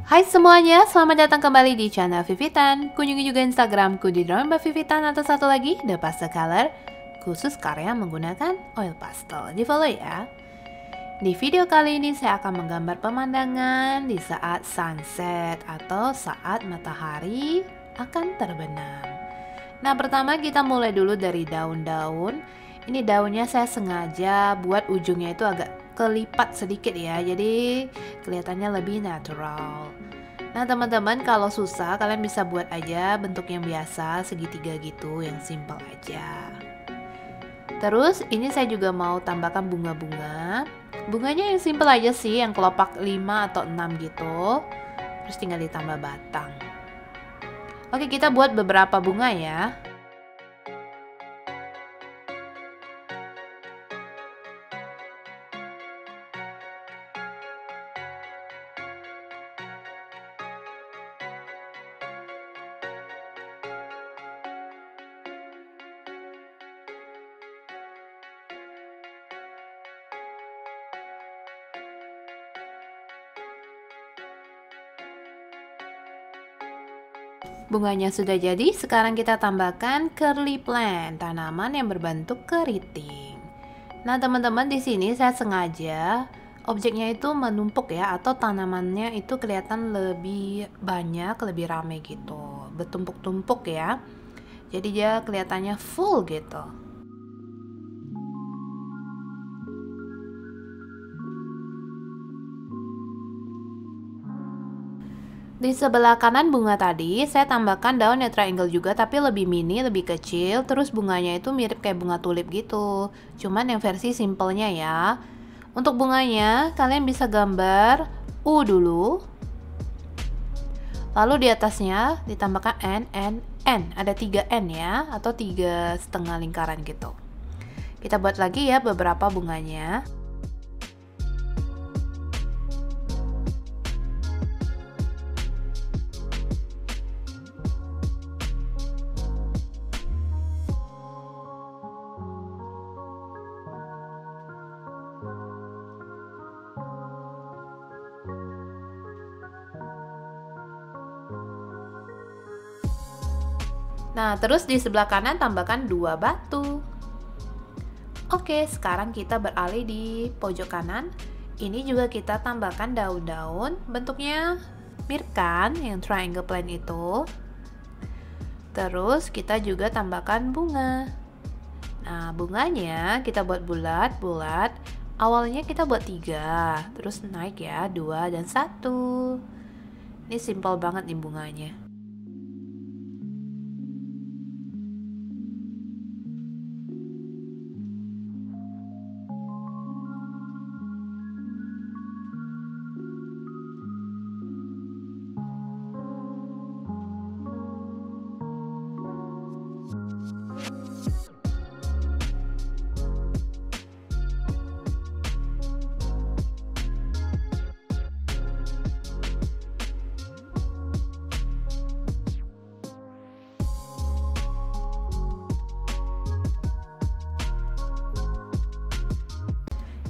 Hai semuanya, selamat datang kembali di channel Vivitan. Kunjungi juga Instagramku di Drawing by Vivitan atau satu lagi The Pastel Color, khusus karya menggunakan oil pastel. Di follow ya. Di video kali ini saya akan menggambar pemandangan di saat sunset atau saat matahari akan terbenam. Nah, pertama kita mulai dulu dari daun-daun. Ini daunnya saya sengaja buat ujungnya itu agak kelipat sedikit ya, jadi kelihatannya lebih natural. Nah teman-teman, kalau susah kalian bisa buat aja bentuk yang biasa, segitiga gitu, yang simple aja. Terus ini saya juga mau tambahkan bunga-bunga. Bunganya yang simple aja sih, yang kelopak 5 atau 6 gitu. Terus tinggal ditambah batang. Oke, kita buat beberapa bunga ya. Bunganya sudah jadi, sekarang kita tambahkan curly plant, tanaman yang berbentuk keriting. Nah, teman-teman, di sini saya sengaja objeknya itu menumpuk ya, atau tanamannya itu kelihatan lebih banyak, lebih rame gitu. Bertumpuk-tumpuk ya. Jadi dia kelihatannya full gitu. Di sebelah kanan bunga tadi, saya tambahkan daun yang triangle juga, tapi lebih mini, lebih kecil. Terus bunganya itu mirip kayak bunga tulip gitu. Cuman yang versi simpelnya ya. Untuk bunganya, kalian bisa gambar U dulu. Lalu di atasnya ditambahkan N. Ada 3 N ya, atau 3,5 lingkaran gitu. Kita buat lagi ya beberapa bunganya. Nah, terus di sebelah kanan tambahkan 2 batu. Oke, sekarang kita beralih di pojok kanan. Ini juga kita tambahkan daun-daun. Bentuknya mirip kan yang triangle plant itu. Terus kita juga tambahkan bunga. Nah, bunganya kita buat bulat-bulat. Awalnya kita buat 3, terus naik ya 2 dan 1. Ini simple banget nih bunganya.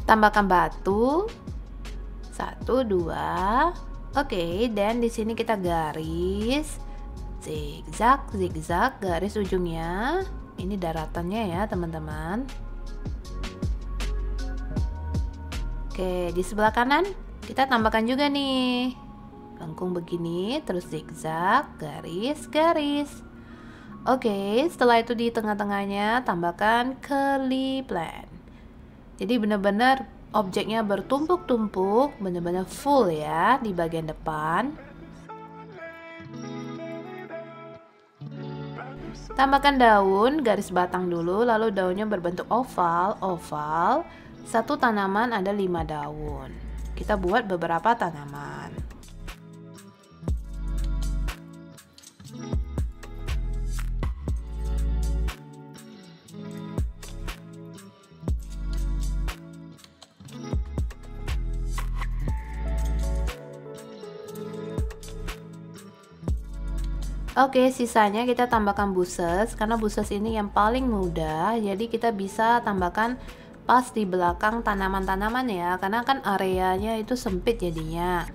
Tambahkan batu 1, 2. Oke, dan di sini kita garis zigzag, garis ujungnya. Ini daratannya ya, teman-teman. Oke, di sebelah kanan kita tambahkan juga nih lengkung begini, terus zigzag, garis. Oke, setelah itu di tengah-tengahnya tambahkan curly plant. Jadi benar-benar objeknya bertumpuk-tumpuk, benar-benar full ya di bagian depan. Tambahkan daun, garis batang dulu, lalu daunnya berbentuk oval. Satu tanaman ada 5 daun. Kita buat beberapa tanaman. Oke, sisanya kita tambahkan buses, karena buses ini yang paling mudah, jadi kita bisa tambahkan pas di belakang tanaman-tanaman ya, karena kan areanya itu sempit jadinya.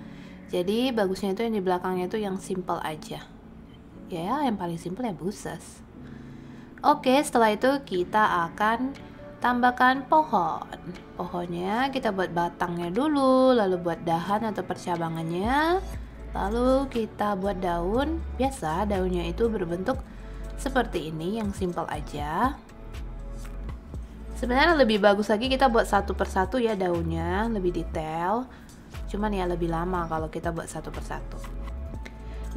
Jadi bagusnya itu yang di belakangnya itu yang simple aja. Ya, yang paling simple ya buses. Oke, setelah itu kita akan tambahkan pohon. Pohonnya kita buat batangnya dulu, lalu buat dahan atau percabangannya, lalu kita buat daun. Biasa daunnya itu berbentuk seperti ini, yang simple aja. Sebenarnya lebih bagus lagi kita buat satu persatu ya daunnya, lebih detail. Cuman ya lebih lama kalau kita buat satu persatu.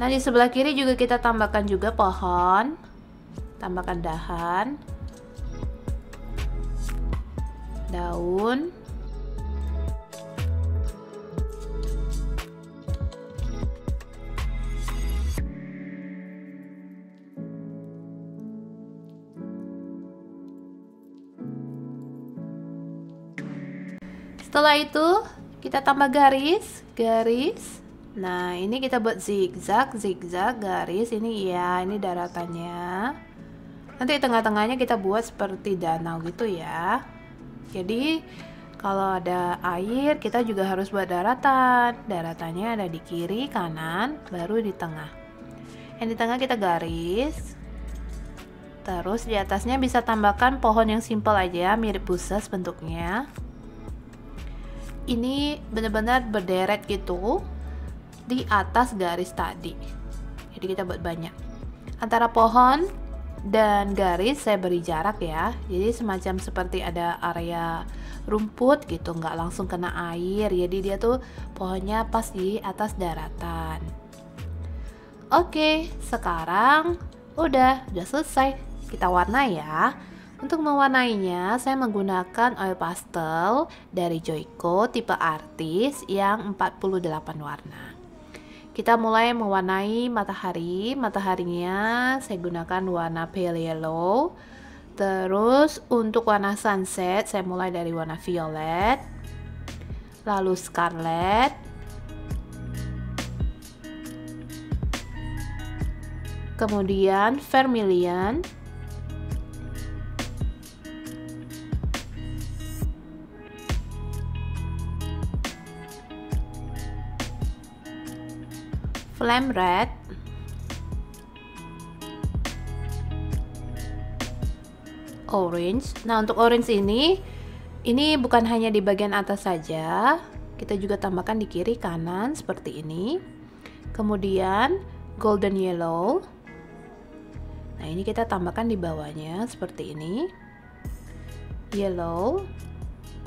Nah, di sebelah kiri juga kita tambahkan juga pohon. Tambahkan dahan, daun, setelah itu kita tambah garis. Nah, ini kita buat zigzag, garis. Ini ya, ini daratannya. Nanti tengah-tengahnya kita buat seperti danau gitu ya. Jadi kalau ada air kita juga harus buat daratan. Daratannya ada di kiri, kanan, baru di tengah. Yang di tengah kita garis. Terus di atasnya bisa tambahkan pohon yang simple aja, mirip buses bentuknya. Ini benar-benar berderet gitu di atas garis tadi. Jadi kita buat banyak. Antara pohon dan garis saya beri jarak ya. Jadi semacam seperti ada area rumput gitu, nggak langsung kena air. Jadi dia tuh pohonnya pas di atas daratan. Oke, sekarang udah selesai. Kita warna ya. Untuk mewarnainya, saya menggunakan oil pastel dari Joico tipe artis yang 48 warna. Kita mulai mewarnai matahari. Mataharinya saya gunakan warna pale yellow. Terus untuk warna sunset, saya mulai dari warna violet, lalu scarlet, kemudian vermilion, flame red, orange. Nah, untuk orange ini bukan hanya di bagian atas saja, kita juga tambahkan di kiri kanan seperti ini. Kemudian golden yellow. Nah, ini kita tambahkan di bawahnya seperti ini. Yellow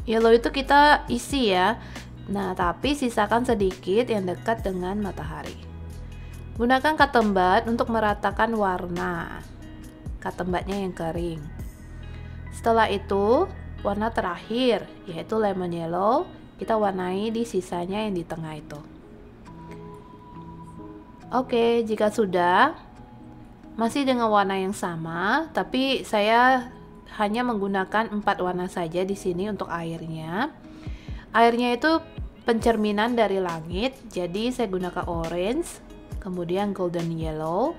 itu kita isi ya. Nah, tapi sisakan sedikit yang dekat dengan matahari. Gunakan katembat untuk meratakan warna. Katembatnya yang kering. Setelah itu, warna terakhir yaitu lemon yellow, kita warnai di sisanya yang di tengah itu. Oke, jika sudah masih dengan warna yang sama, tapi saya hanya menggunakan 4 warna saja di sini untuk airnya. Airnya itu pencerminan dari langit, jadi saya gunakan orange, kemudian golden yellow,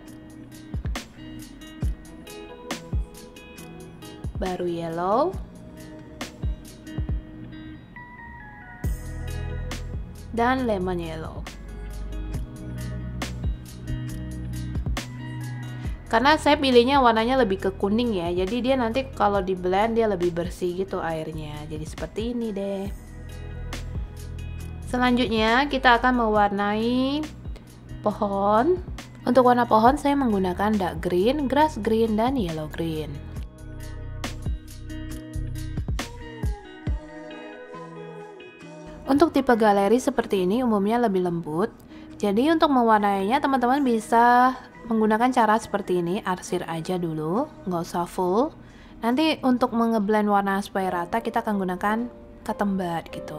baru yellow, dan lemon yellow. Karena saya pilihnya warnanya lebih ke kuning ya, jadi dia nanti kalau di blend dia lebih bersih gitu airnya. Jadi seperti ini deh. Selanjutnya kita akan mewarnai pohon. Untuk warna pohon saya menggunakan dark green, grass green, dan yellow green. Untuk tipe galeri seperti ini umumnya lebih lembut. Jadi untuk mewarnainya teman-teman bisa menggunakan cara seperti ini, arsir aja dulu, nggak usah full. Nanti untuk mengeblend warna supaya rata kita akan gunakan katembat gitu.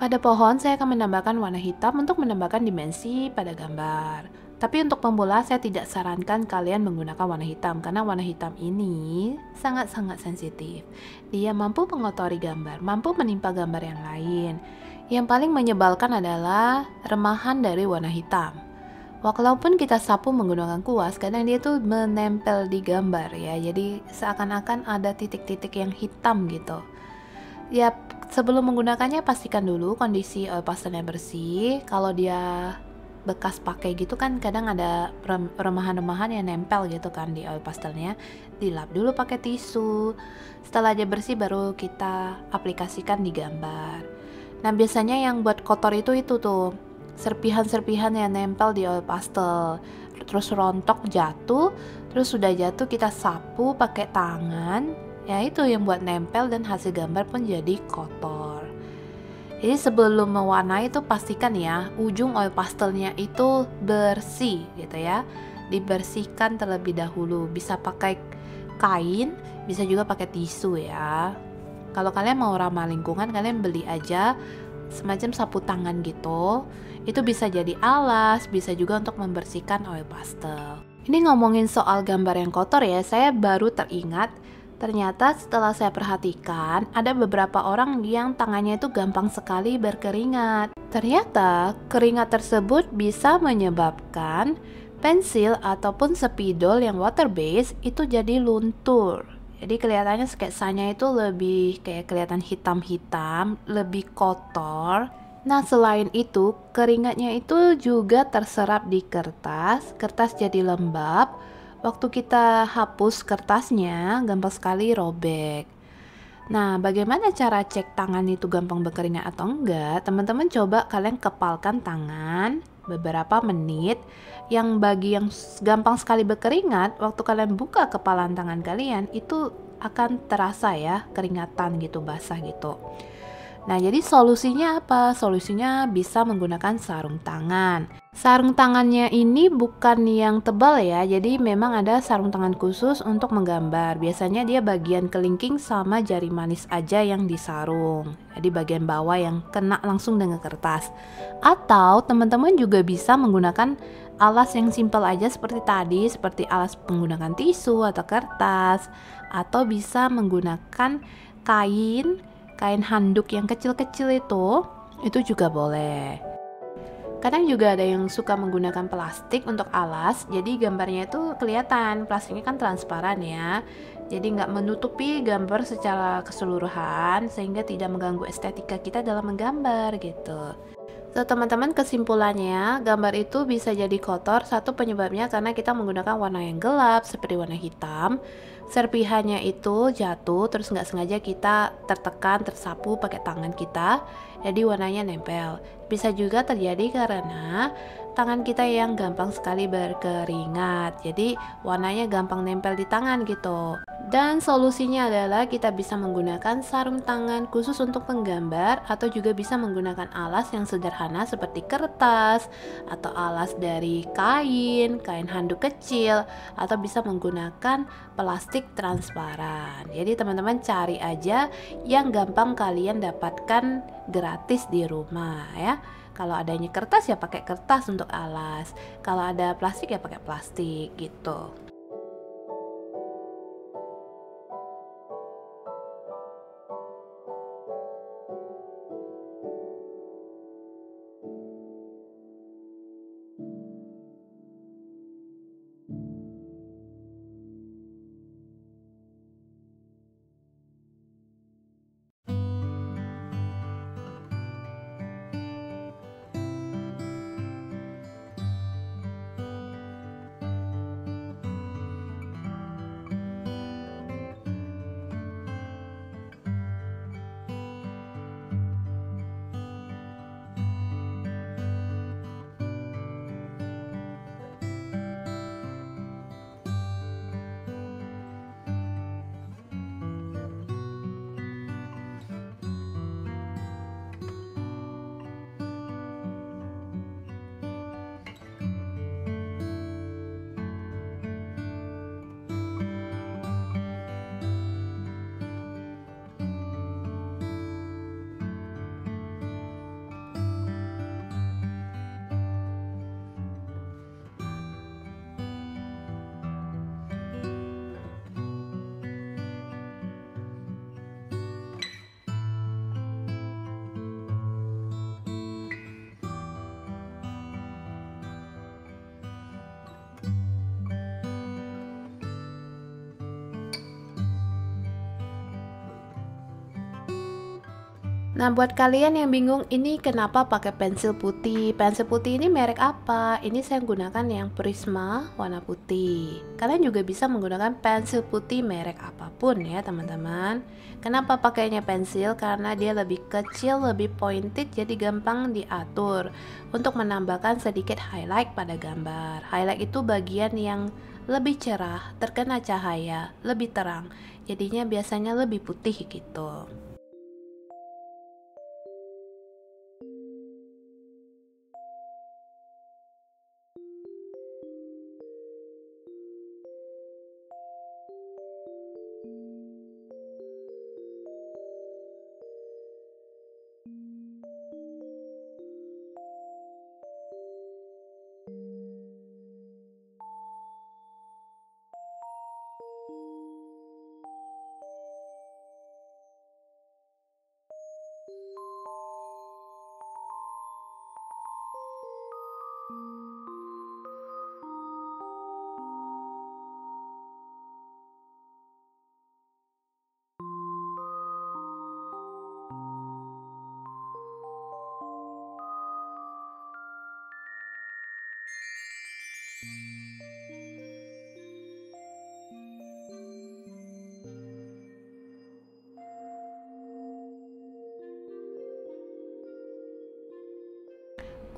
Pada pohon, saya akan menambahkan warna hitam untuk menambahkan dimensi pada gambar. Tapi untuk pemula, saya tidak sarankan kalian menggunakan warna hitam karena warna hitam ini sangat-sangat sensitif. Dia mampu mengotori gambar, mampu menimpa gambar yang lain. Yang paling menyebalkan adalah remahan dari warna hitam. Walaupun kita sapu menggunakan kuas, kadang dia tuh menempel di gambar ya. Jadi seakan-akan ada titik-titik yang hitam gitu. Ya, sebelum menggunakannya pastikan dulu kondisi oil pastelnya bersih. Kalau dia bekas pakai gitu kan kadang ada remahan-remahan yang nempel gitu kan di oil pastelnya. Dilap dulu pakai tisu. Setelah dia bersih baru kita aplikasikan di gambar. Nah, biasanya yang buat kotor itu tuh serpihan-serpihan yang nempel di oil pastel. Terus rontok jatuh, terus sudah jatuh kita sapu pakai tangan. Ya itu yang buat nempel dan hasil gambar pun jadi kotor. Jadi sebelum mewarnai itu pastikan ya ujung oil pastelnya itu bersih gitu ya. Dibersihkan terlebih dahulu. Bisa pakai kain, bisa juga pakai tisu ya. Kalau kalian mau ramah lingkungan, kalian beli aja semacam sapu tangan gitu. Itu bisa jadi alas, bisa juga untuk membersihkan oil pastel. Ini ngomongin soal gambar yang kotor ya, saya baru teringat ternyata setelah saya perhatikan, ada beberapa orang yang tangannya itu gampang sekali berkeringat. Ternyata keringat tersebut bisa menyebabkan pensil ataupun spidol yang water based itu jadi luntur. Jadi kelihatannya sketsanya itu lebih kayak kelihatan hitam-hitam, lebih kotor. Nah, selain itu, keringatnya itu juga terserap di kertas, kertas jadi lembab. Waktu kita hapus kertasnya, gampang sekali robek. Nah, bagaimana cara cek tangan itu gampang berkeringat atau enggak? Teman-teman coba kalian kepalkan tangan beberapa menit. Yang bagi yang gampang sekali berkeringat, waktu kalian buka kepalan tangan kalian, itu akan terasa ya, keringatan gitu, basah gitu. Nah, jadi solusinya apa? Solusinya bisa menggunakan sarung tangan. Sarung tangannya ini bukan yang tebal ya, jadi memang ada sarung tangan khusus untuk menggambar. Biasanya dia bagian kelingking sama jari manis aja yang disarung. Jadi bagian bawah yang kena langsung dengan kertas. Atau teman-teman juga bisa menggunakan alas yang simpel aja seperti tadi, seperti alas menggunakan tisu atau kertas. Atau bisa menggunakan kain handuk yang kecil-kecil itu juga boleh. Kadang juga ada yang suka menggunakan plastik untuk alas, jadi gambarnya itu kelihatan, plastiknya kan transparan ya, jadi nggak menutupi gambar secara keseluruhan sehingga tidak mengganggu estetika kita dalam menggambar gitu. So, teman-teman, kesimpulannya gambar itu bisa jadi kotor. Satu penyebabnya karena kita menggunakan warna yang gelap seperti warna hitam. Serpihannya itu jatuh terus nggak sengaja kita tertekan, tersapu pakai tangan kita, jadi warnanya nempel. Bisa juga terjadi karena tangan kita yang gampang sekali berkeringat, jadi warnanya gampang nempel di tangan gitu. Dan solusinya adalah kita bisa menggunakan sarung tangan khusus untuk menggambar, atau juga bisa menggunakan alas yang sederhana seperti kertas atau alas dari kain handuk kecil, atau bisa menggunakan plastik transparan. Jadi teman-teman cari aja yang gampang kalian dapatkan gratis di rumah ya. Kalau adanya kertas ya pakai kertas untuk alas, kalau ada plastik ya pakai plastik gitu. Nah, buat kalian yang bingung ini kenapa pakai pensil putih? Pensil putih ini merek apa? Ini saya gunakan yang Prisma warna putih. Kalian juga bisa menggunakan pensil putih merek apapun ya, teman-teman. Kenapa pakainya pensil? Karena dia lebih kecil, lebih pointed, jadi gampang diatur untuk menambahkan sedikit highlight pada gambar. Highlight itu bagian yang lebih cerah, terkena cahaya, lebih terang. Jadinya biasanya lebih putih gitu.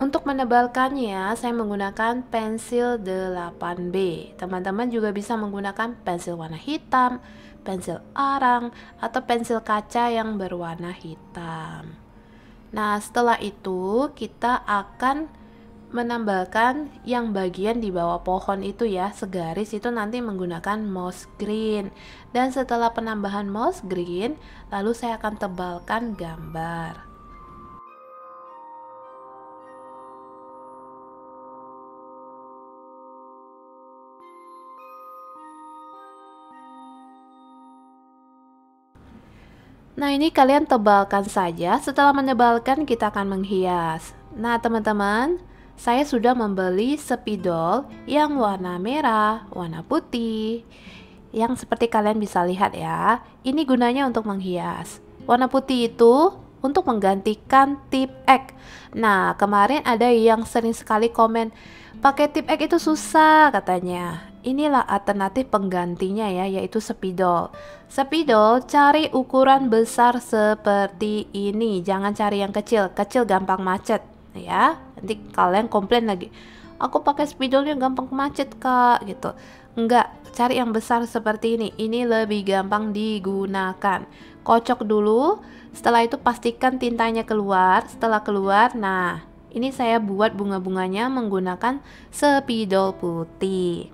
Untuk menebalkannya, saya menggunakan pensil 8B. Teman-teman juga bisa menggunakan pensil warna hitam, pensil arang, atau pensil kaca yang berwarna hitam. Nah, setelah itu kita akan menambahkan yang bagian di bawah pohon itu ya, segaris itu nanti menggunakan mouse green. Dan setelah penambahan mouse green, lalu saya akan tebalkan gambar. Nah, ini kalian tebalkan saja. Setelah menebalkan, kita akan menghias. Nah, teman-teman, saya sudah membeli spidol yang warna merah, warna putih, yang seperti kalian bisa lihat ya. Ini gunanya untuk menghias. Warna putih itu untuk menggantikan tip X. Nah, kemarin ada yang sering sekali komen, pakai tip X itu susah katanya. Inilah alternatif penggantinya ya, yaitu spidol. Spidol cari ukuran besar seperti ini, jangan cari yang kecil. Kecil gampang macet ya. Nanti kalian komplain lagi, aku pakai spidolnya gampang macet kak gitu. Enggak, cari yang besar seperti ini lebih gampang digunakan. Kocok dulu, setelah itu pastikan tintanya keluar. Setelah keluar, nah ini saya buat bunga-bunganya menggunakan spidol putih.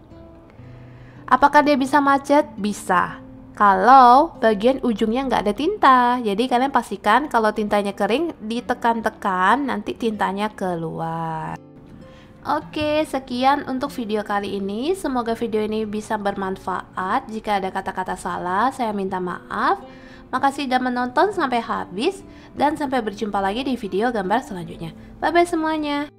Apakah dia bisa macet? Bisa. Kalau bagian ujungnya nggak ada tinta, jadi kalian pastikan kalau tintanya kering, ditekan-tekan, nanti tintanya keluar. Oke, sekian untuk video kali ini. Semoga video ini bisa bermanfaat. Jika ada kata-kata salah, saya minta maaf. Makasih sudah menonton sampai habis, dan sampai berjumpa lagi di video gambar selanjutnya. Bye-bye semuanya.